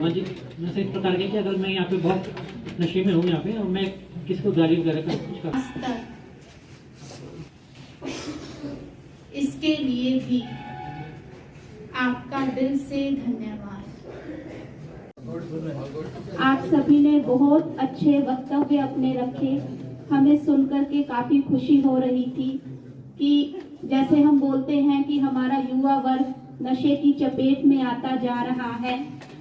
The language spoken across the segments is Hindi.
सामाजिक नशे इस प्रकार के कि अगर मैं यहाँ पे बहुत नशे में हूँ यहाँ पे और मैं किसको गाली वगैरह का कुछ कर इसके लिए भी आपका दिल से धन्यवाद। आप सभी ने बहुत अच्छे वक्तव्य अपने रखे। हमें सुनकर के काफी खुशी हो रही थी कि जैसे हम बोलते हैं कि हमारा युवा वर्ग नशे की चपेट में आता जा रहा है,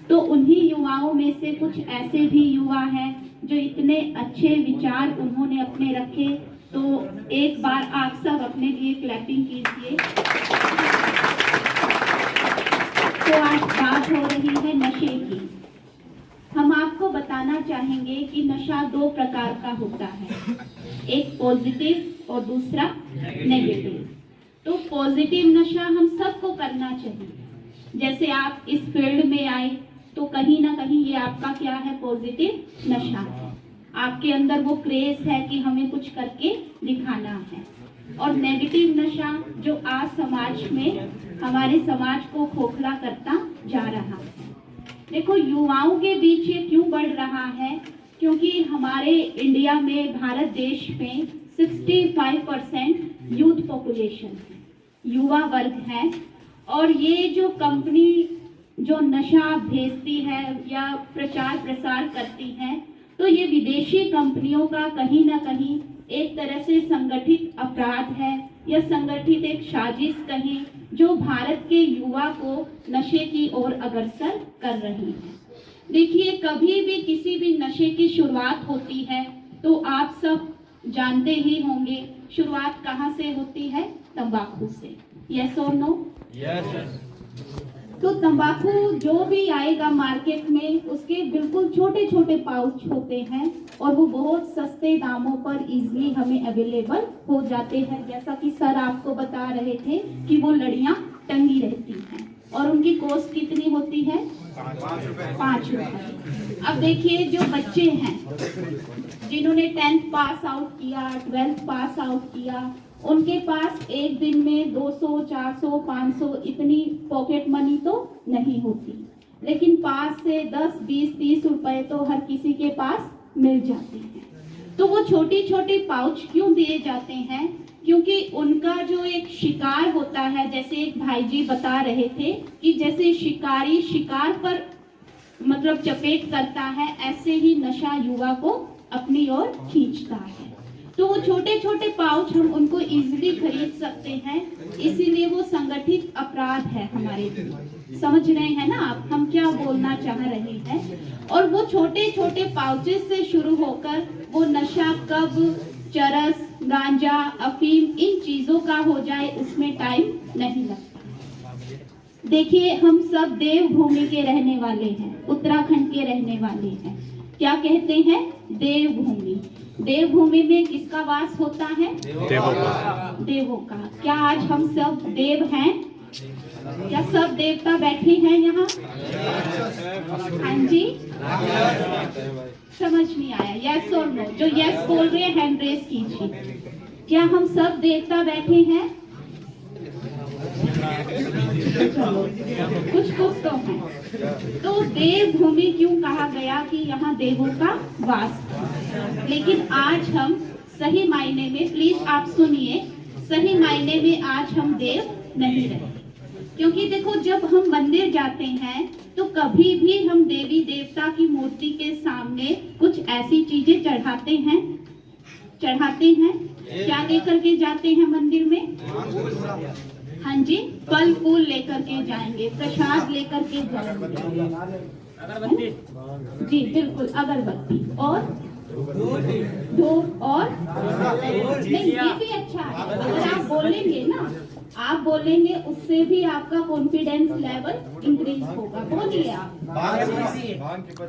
तो उन्हीं युवाओं में से कुछ ऐसे भी युवा हैं जो इतने अच्छे विचार उन्होंने अपने रखे। तो एक बार आप सब अपने लिए क्लैपिंग कीजिए। तो आज बात हो रही है नशे की। हम आपको बताना चाहेंगे कि नशा दो प्रकार का होता है, एक पॉजिटिव और दूसरा नेगेटिव। तो पॉजिटिव नशा हम सबको करना चाहिए। जैसे आप इस फील्ड में आए तो कहीं ना कहीं ये आपका क्या है, पॉजिटिव नशा है। आपके अंदर वो क्रेज है कि हमें कुछ करके दिखाना है। और नेगेटिव नशा जो आज समाज में हमारे समाज को खोखला करता जा रहा है। देखो युवाओं के बीच ये क्यों बढ़ रहा है, क्योंकि हमारे इंडिया में, भारत देश में 65% यूथ पॉपुलेशन है, युवा वर्ग है। और ये जो कंपनी जो नशा भेजती है या प्रचार प्रसार करती है, तो ये विदेशी कंपनियों का कहीं ना कहीं एक तरह से संगठित अपराध है या संगठित एक साजिश कहें, जो भारत के युवा को नशे की ओर अग्रसर कर रही है। देखिए, कभी भी किसी भी नशे की शुरुआत होती है तो आप सब जानते ही होंगे, शुरुआत कहाँ से होती है, तंबाकू से। यस और नो? यस। तो तंबाकू जो भी आएगा मार्केट में, उसके बिल्कुल छोटे छोटे पाउच होते हैं और वो बहुत सस्ते दामों पर इजीली हमें अवेलेबल हो जाते हैं। जैसा कि सर आपको बता रहे थे कि वो लड़ियां टंगी रहती हैं और उनकी कॉस्ट कितनी होती है, 5 रुपए। अब देखिए, जो बच्चे हैं जिन्होंने 10th पास आउट किया, 12th पास आउट किया, उनके पास एक दिन में 200, 400, 500 इतनी पॉकेट मनी तो नहीं होती, लेकिन 5 से 10, 20, 30 रुपए तो हर किसी के पास मिल जाते हैं। तो वो छोटी छोटी पाउच क्यों दिए जाते हैं, क्योंकि उनका जो एक शिकार होता है, जैसे एक भाई जी बता रहे थे कि जैसे शिकारी शिकार पर मतलब चपेट करता है, ऐसे ही नशा युवा को अपनी ओर खींचता है। तो वो छोटे छोटे पाउच हम उनको इजीली खरीद सकते हैं, इसीलिए वो संगठित अपराध है हमारे लिए। समझ रहे हैं ना आप हम क्या बोलना चाह रहे हैं? और वो छोटे छोटे पाउचेस से शुरू होकर वो नशा कब चरस, गांजा, अफीम इन चीजों का हो जाए, उसमें टाइम नहीं लगता। देखिए, हम सब देवभूमि के रहने वाले हैं, उत्तराखंड के रहने वाले हैं। क्या कहते हैं? देवभूमि। देवभूमि में किसका वास होता है? देवों का। क्या आज हम सब देव हैं? क्या सब देवता बैठे हैं यहाँ? हाँ जी, समझ नहीं आया। यस और नो? जो यस बोल रहे हैं हैंड रेस कीजिए। क्या हम सब देवता बैठे हैं? कुछ तो है। तो देवभूमि क्यों कहा गया कि यहाँ देवों का वास है। लेकिन आज हम सही मायने में, प्लीज आप सुनिए, सही मायने में आज हम देव नहीं रहे। क्योंकि देखो, जब हम मंदिर जाते हैं तो कभी भी हम देवी देवता की मूर्ति के सामने कुछ ऐसी चीजें चढ़ाते हैं। क्या लेकर के जाते हैं मंदिर में? हाँ जी, फल फूल लेकर के जाएंगे, प्रसाद लेकर के जाएंगे, अगरबत्ती। जी बिल्कुल, अगरबत्ती और धूप और नहीं, ये भी अच्छा है। अगर आप बोलेंगे ना, आप बोलेंगे, उससे भी आपका कॉन्फिडेंस लेवल इंक्रीज होगा। बोलिए आप।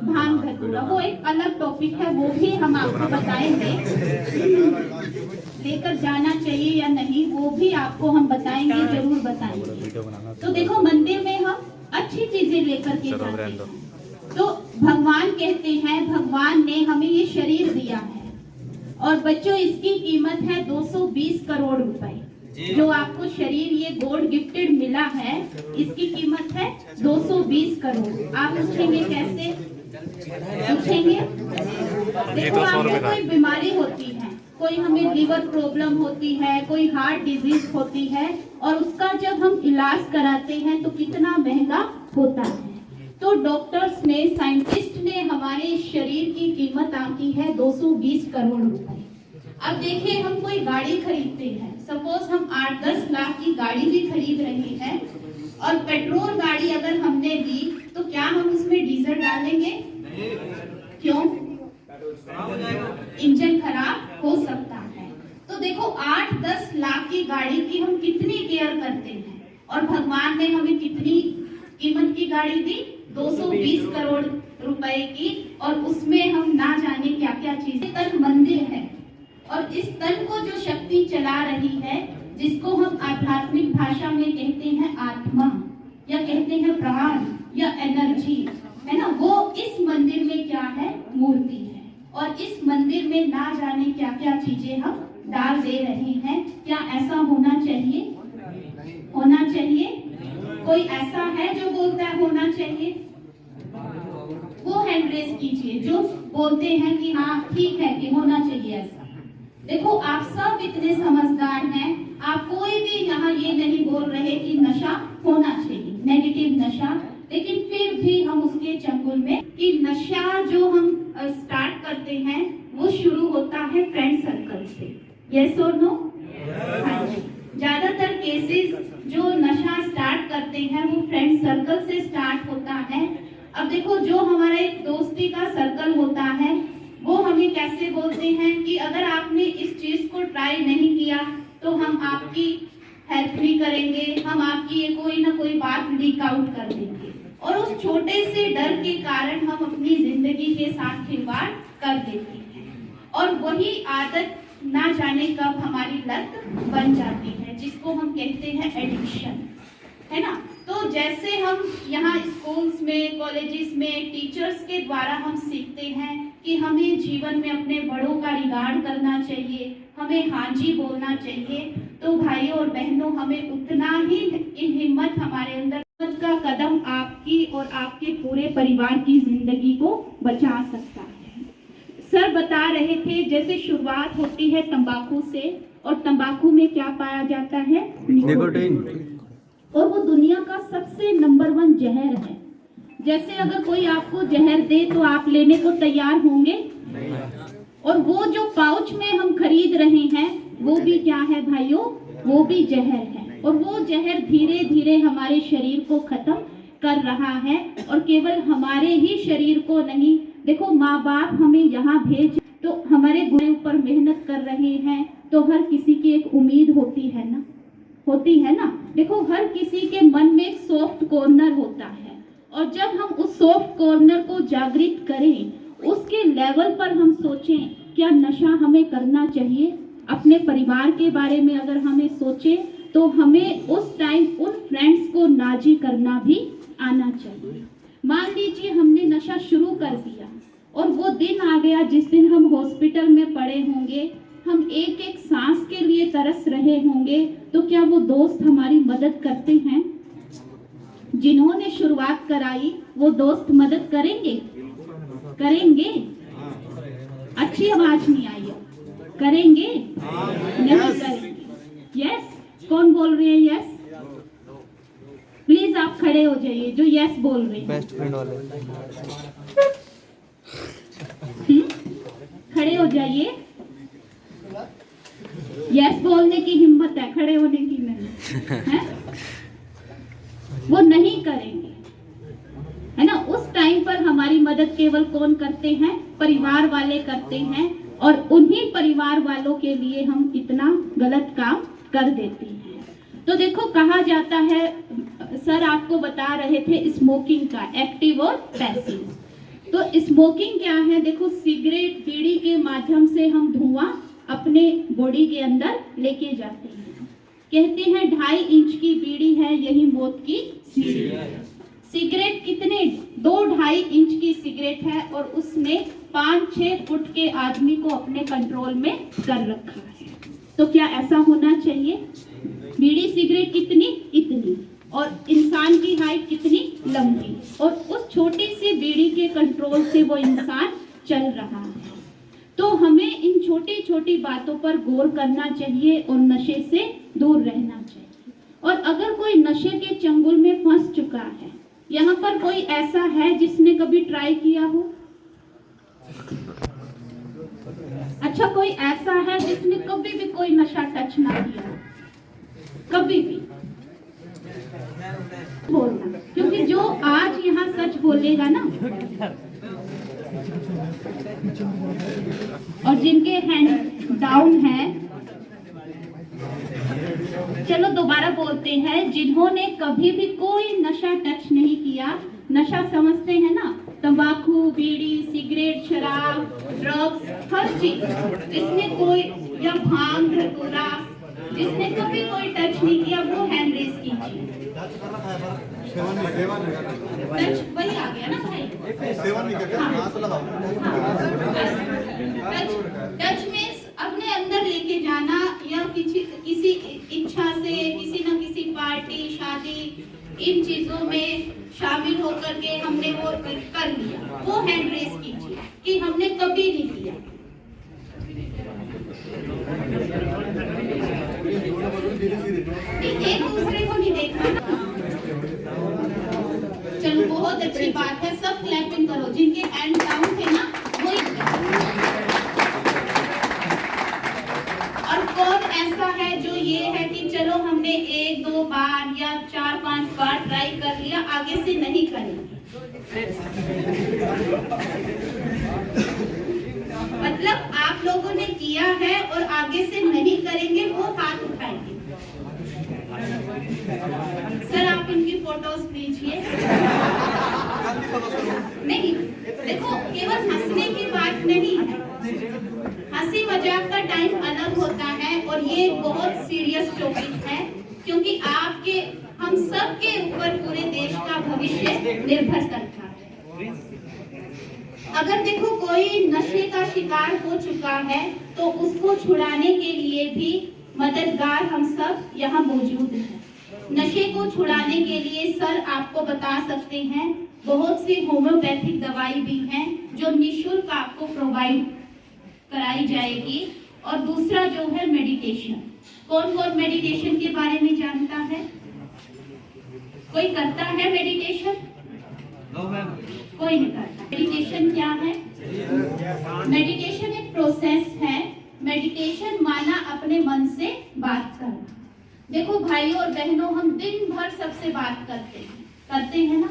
भांग धतूरा वो एक अलग टॉपिक है, वो भी हम आपको बताएंगे। लेकर जाना चाहिए या नहीं, वो भी आपको हम बताएंगे, जरूर बताएंगे। तो देखो, मंदिर में हम अच्छी चीजें लेकर के जाते हैं। तो भगवान कहते हैं, भगवान ने हमें ये शरीर दिया है और बच्चों, इसकी कीमत है 220 करोड़ रुपए। जो आपको शरीर ये गोल्ड गिफ्टेड मिला है, इसकी कीमत है 220 करोड़। आप पूछेंगे कैसे? पूछेंगे? देखो, आपको कोई बीमारी होती है, कोई हमें लिवर प्रॉब्लम होती है, कोई हार्ट डिजीज होती है, और उसका जब हम इलाज कराते हैं तो कितना महंगा होता है। तो डॉक्टर्स ने, साइंटिस्ट ने हमारे शरीर की कीमत आंकी है 220 करोड़ रुपए। अब देखिए, हम कोई गाड़ी खरीदते हैं, सपोज हम 8-10 लाख की गाड़ी भी खरीद रहे हैं, और पेट्रोल गाड़ी अगर हमने ली तो क्या हम उसमें डीजल डालेंगे? क्यों? इंजन खराब हो सकता है। तो देखो, 8-10 लाख की गाड़ी की हम कितनी केयर करते हैं, और भगवान ने हमें कितनी कीमत की गाड़ी दी? 220 करोड़ रुपए की। और उसमें हम ना जाने क्या क्या चीजें। तन मंदिर है, और इस तन को जो शक्ति चला रही है, जिसको हम आध्यात्मिक भाषा में कहते हैं आत्मा, या कहते हैं प्राण, या एनर्जी, है ना, वो इस मंदिर में क्या है? मूर्ति है। और इस मंदिर में ना जाने क्या क्या चीजें हम डाल दे रहे हैं। क्या ऐसा होना चाहिए? होना चाहिए? कोई ऐसा है जो बोलता है होना चाहिए? वो हैंड रेज कीजिए जो बोलते हैं कि हाँ ठीक है, कि होना चाहिए ऐसा। देखो, आप सब इतने समझदार हैं, आप कोई भी यहाँ ये नहीं बोल रहे कि नशा होना चाहिए, नेगेटिव नशा, लेकिन फिर भी हम उसके चंगुल में कि नशा जो हम स्टार्ट करते हैं वो शुरू होता है फ्रेंड सर्कल से। यस और नो? हाँ जी। ज्यादातर केसेस जो नशा स्टार्ट करते हैं वो फ्रेंड सर्कल से स्टार्ट होता है। अब देखो, जो हमारा एक दोस्ती का सर्कल होता है, वो हमें कैसे बोलते हैं कि अगर आपने इस चीज को ट्राई नहीं किया तो हम आपकी हेल्प नहीं करेंगे, हम आपकी ये कोई ना कोई बात लीक आउट कर देंगे। और उस छोटे से डर के कारण हम अपनी जिंदगी के साथ खिलवाड़ कर देते हैं, और वही आदत ना जाने कब हमारी लत बन जाती है, जिसको हम कहते हैं एडिक्शन, है ना। तो जैसे हम यहाँ स्कूल्स में, कॉलेजेस में टीचर्स के द्वारा हम सीखते हैं कि हमें जीवन में अपने बड़ों का रिगार्ड करना चाहिए, हमें हाँ जी बोलना चाहिए, तो भाइयों और बहनों, हमें उतना ही हिम्मत हमारे अंदर का कदम आपकी और आपके पूरे परिवार की जिंदगी को बचा सकता है। सर बता रहे थे, जैसे शुरुआत होती है तंबाकू से, और तंबाकू में क्या पाया जाता है? निकोटीन। और वो दुनिया का सबसे नंबर 1 जहर है। जैसे अगर कोई आपको जहर दे तो आप लेने को तैयार होंगे? नहीं। और वो जो पाउच में हम खरीद रहे हैं वो भी क्या है भाइयों? वो भी जहर है। और वो जहर धीरे धीरे हमारे शरीर को खत्म कर रहा है, और केवल हमारे ही शरीर को नहीं। देखो, माँ बाप हमें यहाँ भेज तो हमारे ऊपर मेहनत कर रहे हैं, तो हर किसी की एक उम्मीद होती है ना, होती है ना। देखो, हर किसी के मन में एक सॉफ्ट कॉर्नर होता है, और जब हम उस सॉफ्ट कॉर्नर को जागृत करें, उसके लेवल पर हम सोचें क्या नशा हमें करना चाहिए, अपने परिवार के बारे में अगर हमें सोचें, तो हमें उस टाइम उन फ्रेंड्स को नाजी करना भी आना चाहिए। मान लीजिए हमने नशा शुरू कर दिया, और वो दिन आ गया जिस दिन हम हॉस्पिटल में पड़े होंगे, हम एक एक सांस के लिए तरस रहे होंगे, तो क्या वो दोस्त हमारी मदद करते हैं? जिन्होंने शुरुआत कराई वो दोस्त मदद करेंगे? करेंगे? अच्छी आवाज नहीं आई है। करेंगे? नहीं करेंगे। यस? कौन बोल रहे हैं यस? प्लीज आप खड़े हो जाइए जो यस बोल रहे हैं। बेस्ट फ्रेंड वाले खड़े हो जाइए। यस बोलने की हिम्मत है, खड़े होने की नहीं है। वो नहीं करेंगे, है ना। उस टाइम पर हमारी मदद केवल कौन करते हैं? परिवार वाले करते हैं, और उन्हीं परिवार वालों के लिए हम इतना गलत काम कर देते हैं। तो देखो, कहा जाता है, सर आपको बता रहे थे स्मोकिंग का, एक्टिव और पैसिव। तो स्मोकिंग क्या है? देखो, सिगरेट, बीड़ी के माध्यम से हम धुआं अपने बॉडी के अंदर लेके जाते हैं। कहते हैं 2.5 इंच की बीड़ी है यही मौत की सीढ़ी। सिगरेट कितने? 2-2.5 इंच की सिगरेट है, और उसने 5-6 फुट के आदमी को अपने कंट्रोल में कर रखा है। तो क्या ऐसा होना चाहिए? बीड़ी सिगरेट कितनी, इतनी, और इंसान की हाइट कितनी, लंबी, और उस छोटी सी बीड़ी के कंट्रोल से वो इंसान चल रहा है। तो हमें इन छोटी छोटी बातों पर गौर करना चाहिए और नशे से दूर रहना चाहिए। और अगर कोई नशे के चंगुल में फंस चुका है, यहाँ पर कोई ऐसा है जिसने कभी ट्राई किया हो? अच्छा, कोई ऐसा है जिसने कभी भी कोई नशा टच ना किया हो? कभी भी बोलना, क्योंकि जो आज यहाँ सच बोलेगा ना, और जिनके हैंड डाउन है, चलो दोबारा बोलते हैं, जिन्होंने कभी भी कोई नशा टच नहीं किया, नशा समझते हैं ना, तंबाकू, बीड़ी, सिगरेट, शराब, ड्रग्स, हर चीज, जिसने कोई, या भांग, धतूरा, जिसने कभी कोई टच नहीं किया वो हैंड रेज कीजिए। टच वही आ गया ना भाई, टच मीन्स अपने अंदर लेके जाना, या किसी इच्छा से किसी न किसी पार्टी, शादी, इन चीजों में शामिल होकर के हमने वो कर लिया, वो हैंड रेज कीजिए कि हमने कभी नहीं किया। एक दूसरे को नहीं देखना। चलो बहुत अच्छी बात है, सब क्लैपिंग करो, जिनके हैंड डाउन थे ना वही। और कौन ऐसा है जो ये है कि चलो हमने 1-2 बार या 4-5 बार ट्राई कर लिया, आगे से नहीं करेंगे? मतलब आप लोगों ने किया है और आगे से नहीं करेंगे, वो हाथ उठाएंगे। सर आप इनकी फोटोज लीजिए। नहीं देखो, केवल हंसने की बात नहीं है, हंसी मजाक का टाइम अलग होता है, और ये बहुत सीरियस टॉपिक है, क्योंकि आपके, हम सब के ऊपर पूरे देश का भविष्य निर्भर करता है। अगर देखो कोई नशे का शिकार हो चुका है, तो उसको छुड़ाने के लिए भी मददगार हम सब यहाँ मौजूद हैं। नशे को छुड़ाने के लिए सर आपको बता सकते हैं, बहुत सी होम्योपैथिक दवाई भी हैं जो निःशुल्क आपको प्रोवाइड कराई जाएगी। और दूसरा जो है मेडिटेशन। कौन कौन मेडिटेशन के बारे में जानता है? कोई करता है मेडिटेशन? कोई नहीं करता। मेडिटेशन क्या है? मेडिटेशन एक प्रोसेस है। मेडिटेशन माना अपने मन से बात करना। देखो भाइयों और बहनों, हम दिन भर सबसे बात करते हैं ना,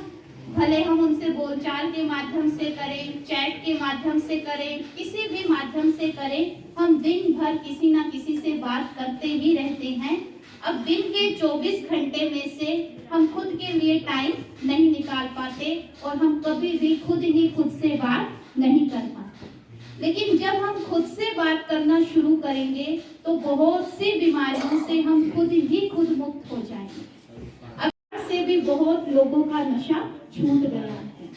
भले हम उनसे बोलचाल के माध्यम से करें, चैट के माध्यम से करें, किसी भी माध्यम से करें, हम दिन भर किसी ना किसी से बात करते ही रहते हैं। अब दिन के 24 घंटे में से हम खुद के लिए टाइम नहीं निकाल पाते, और हम कभी भी खुद से बात नहीं कर पाते। लेकिन जब हम खुद से बात करना शुरू करेंगे तो बहुत सी बीमारियों से हम खुद मुक्त हो जाएंगे। अब से भी बहुत लोगों का नशा छूट गया है,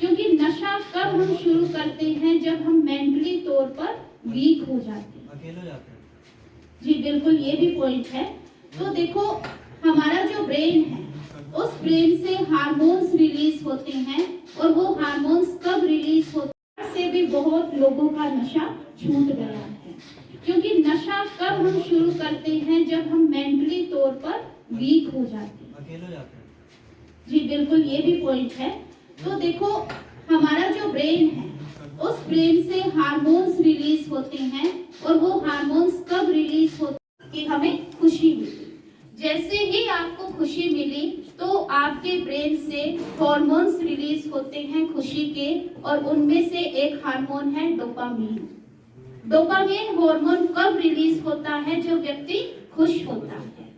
क्योंकि नशा कब हम शुरू करते हैं? जब हम मेंटली तौर पर वीक हो जाते हैं, अकेले हो जाते हैं। जी बिल्कुल, ये भी पॉइंट है। तो देखो, हमारा जो ब्रेन है, उस ब्रेन से हार्मोन्स रिलीज होते हैं, और वो हार्मोन्स कब रिलीज होते से भी बहुत लोगों का नशा छूट गया है, क्योंकि नशा कब हम शुरू करते हैं? जब हम मेंटली तौर पर वीक हो जाते हैं, अकेले हो जाते हैं। जी बिल्कुल, ये भी पॉइंट है। तो देखो, हमारा जो ब्रेन है, उस ब्रेन से हार्मोन्स रिलीज होते हैं, और वो हार्मोन्स कब रिलीज होते हैं कि हमें खुशी मिली। जैसे ही आपको खुशी मिली तो आपके ब्रेन से हार्मोन्स रिलीज होते हैं खुशी के, और उनमें से एक हार्मोन है डोपामीन। डोपामीन हार्मोन कब रिलीज होता है? जब व्यक्ति खुश होता है।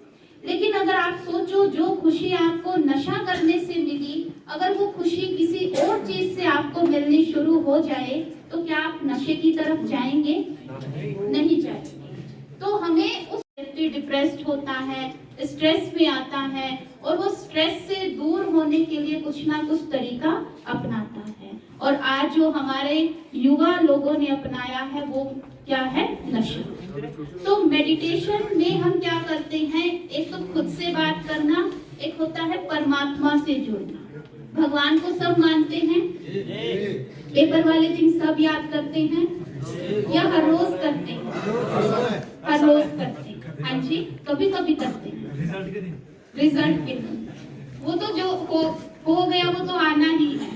लेकिन अगर आप सोचो, जो खुशी आपको नशा करने से मिली, अगर वो खुशी किसी और चीज से आपको मिलनी शुरू हो जाए, तो क्या आप नशे की तरफ जाएंगे? नहीं जाएंगे। तो हमें उस व्यक्ति डिप्रेस्ड होता है, स्ट्रेस में आता है, और वो स्ट्रेस से दूर होने के लिए कुछ ना कुछ तरीका अपनाता है। और आज जो हमारे युवा लोगों ने अपनाया है वो क्या है? नशा। तो मेडिटेशन में हम क्या करते हैं, एक तो खुद से बात करना, एक होता है परमात्मा से जुड़ना। भगवान को सब मानते हैं, पेपर वाले दिन सब याद करते हैं या हर रोज करते हैं? हर रोज करते हैं। हाँ जी, कभी कभी करते हैं रिजल्ट के दिन। वो तो जो हो गया वो तो आना ही है।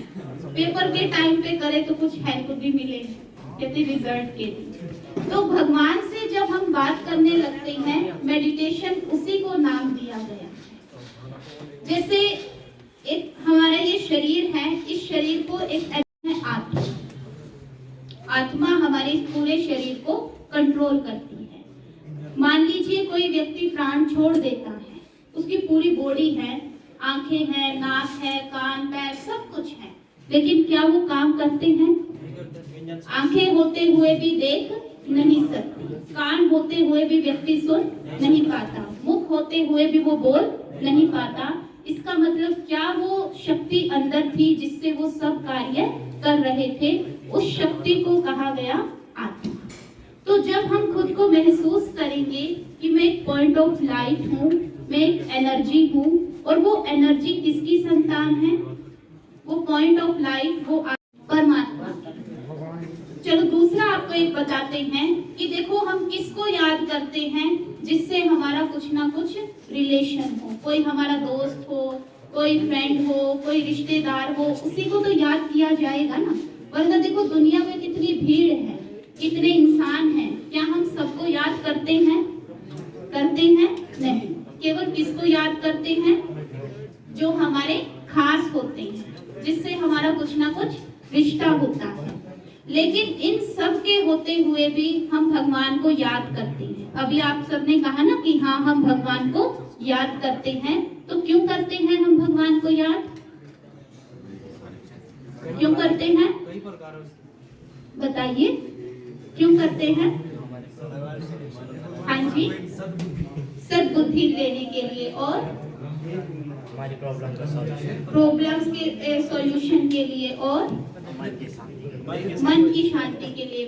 पेपर के टाइम पे करे तो कुछ हेल्प भी मिले, कहते रिजल्ट के दिन। तो भगवान से जब हम बात करने लगते हैं, मेडिटेशन उसी को नाम दिया गया है। जैसे एक हमारा ये शरीर है, इस शरीर को एक आत्मा, आत्मा हमारे इस पूरे शरीर को कंट्रोल करती है। मान लीजिए कोई व्यक्ति प्राण छोड़ देता है, उसकी पूरी बॉडी है, आंखें हैं, नाक है, कान, पैर, सब कुछ है, लेकिन क्या वो काम करते हैं? आंखें होते हुए भी देख नहीं सकती, कान होते हुए भी व्यक्ति सुन नहीं पाता, मुख होते हुए भी वो बोल नहीं पाता। इसका मतलब क्या वो शक्ति अंदर थी जिससे वो सब कार्य कर रहे थे, उस शक्ति को कहा गया आत्मा। तो जब हम खुद को महसूस करेंगे कि मैं एक पॉइंट ऑफ लाइट हूँ, मैं एक एनर्जी हूँ, और वो एनर्जी किसकी संतान है? वो पॉइंट ऑफ लाइट, वो परमात्मा। चलो दूसरा आपको एक बताते हैं कि देखो हम किसको याद करते हैं जिससे हमारा कुछ ना कुछ रिलेशन हो, कोई हमारा दोस्त हो, कोई फ्रेंड हो, कोई रिश्तेदार हो, उसी को तो याद किया जाएगा ना। वरना देखो दुनिया में कितनी भीड़ है, कितने इंसान हैं, क्या हम सबको याद करते हैं? करते हैं नहीं। केवल किसको याद करते हैं? जो हमारे खास होते हैं, जिससे हमारा कुछ ना कुछ रिश्ता होता है। लेकिन इन सब के होते हुए भी हम भगवान को याद करते हैं। अभी आप सबने कहा ना कि हाँ हम भगवान को याद करते हैं। तो क्यों करते हैं हम भगवान को याद? क्यों करते हैं? बताइए क्यों करते हैं? हाँ जी, सद्बुद्धि लेने के लिए और हमारी प्रॉब्लम्स के सॉल्यूशन के लिए और मन की शांति के लिए,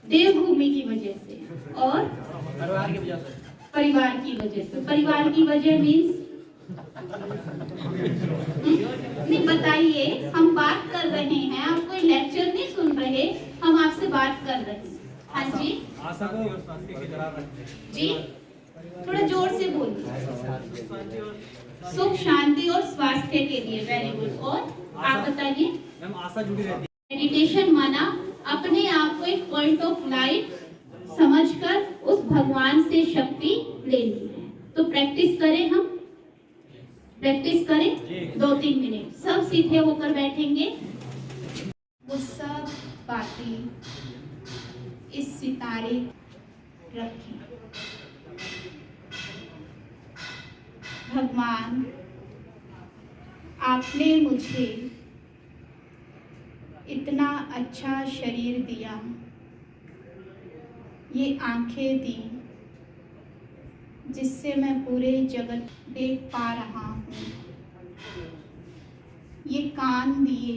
देवभूमि की वजह से और परिवार की वजह से। परिवार की वजह मीन्स नहीं, बताइए। हम बात कर रहे हैं, आप कोई लेक्चर नहीं सुन रहे, हम आपसे बात कर रहे हैं। हाँ जी जी, थोड़ा जोर से बोलिए। सुख, शांति और स्वास्थ्य के लिए। Very good. और आप बताइए। आशा जुड़ी रहती है। मेडिटेशन माना अपने आप को एक पॉइंट ऑफ लाइट समझकर उस भगवान से शक्ति लेनी है। तो प्रैक्टिस करें, हम प्रैक्टिस करें 2-3 मिनट। सब सीधे होकर बैठेंगे। वो सब बातें इस सितारे रखें। भगवान, आपने मुझे इतना अच्छा शरीर दिया, ये आंखें दी जिससे मैं पूरे जगत देख पा रहा हूँ, ये कान दिए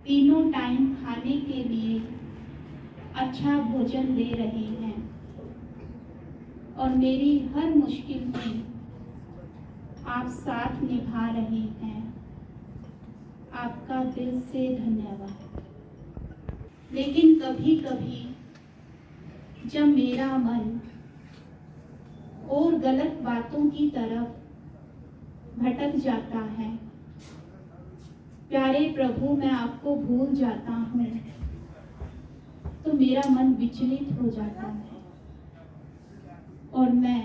तीनों टाइम खाने के लिए अच्छा भोजन दे रहे हैं, और मेरी हर मुश्किल में आप साथ निभा रहे हैं। आपका दिल से धन्यवाद। लेकिन कभी कभी जब मेरा मन और गलत बातों की तरफ भटक जाता है, प्यारे प्रभु मैं आपको भूल जाता हूँ, तो मेरा मन विचलित हो जाता है और मैं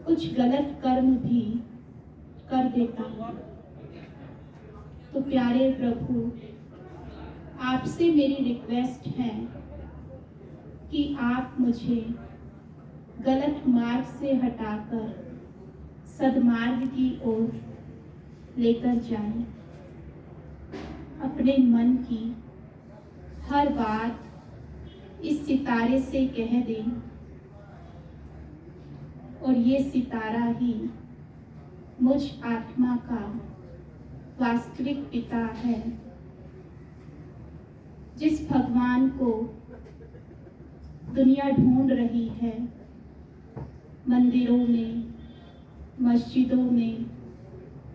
कुछ गलत कर्म भी कर देता हूँ। तो प्यारे प्रभु, आपसे मेरी रिक्वेस्ट है कि आप मुझे गलत मार्ग से हटाकर सद्मार्ग की ओर लेकर जाएं। अपने मन की हर बात इस सितारे से कह दें, और ये सितारा ही मुझ आत्मा का वास्तविक पिता है, जिस भगवान को दुनिया ढूंढ रही है, मंदिरों में, मस्जिदों में,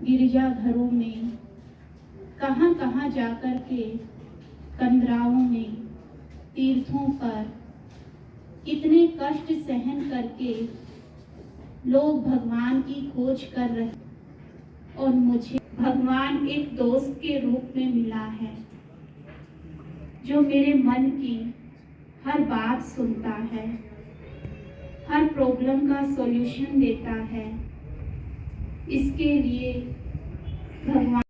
गिरजाघरों में, कहाँ कहाँ जाकर के कंदराओं में, तीर्थों पर इतने कष्ट सहन करके लोग भगवान की खोज कर रहे हैं। और मुझे भगवान एक दोस्त के रूप में मिला है, जो मेरे मन की हर बात सुनता है, हर प्रॉब्लम का सॉल्यूशन देता है। इसके लिए भगवान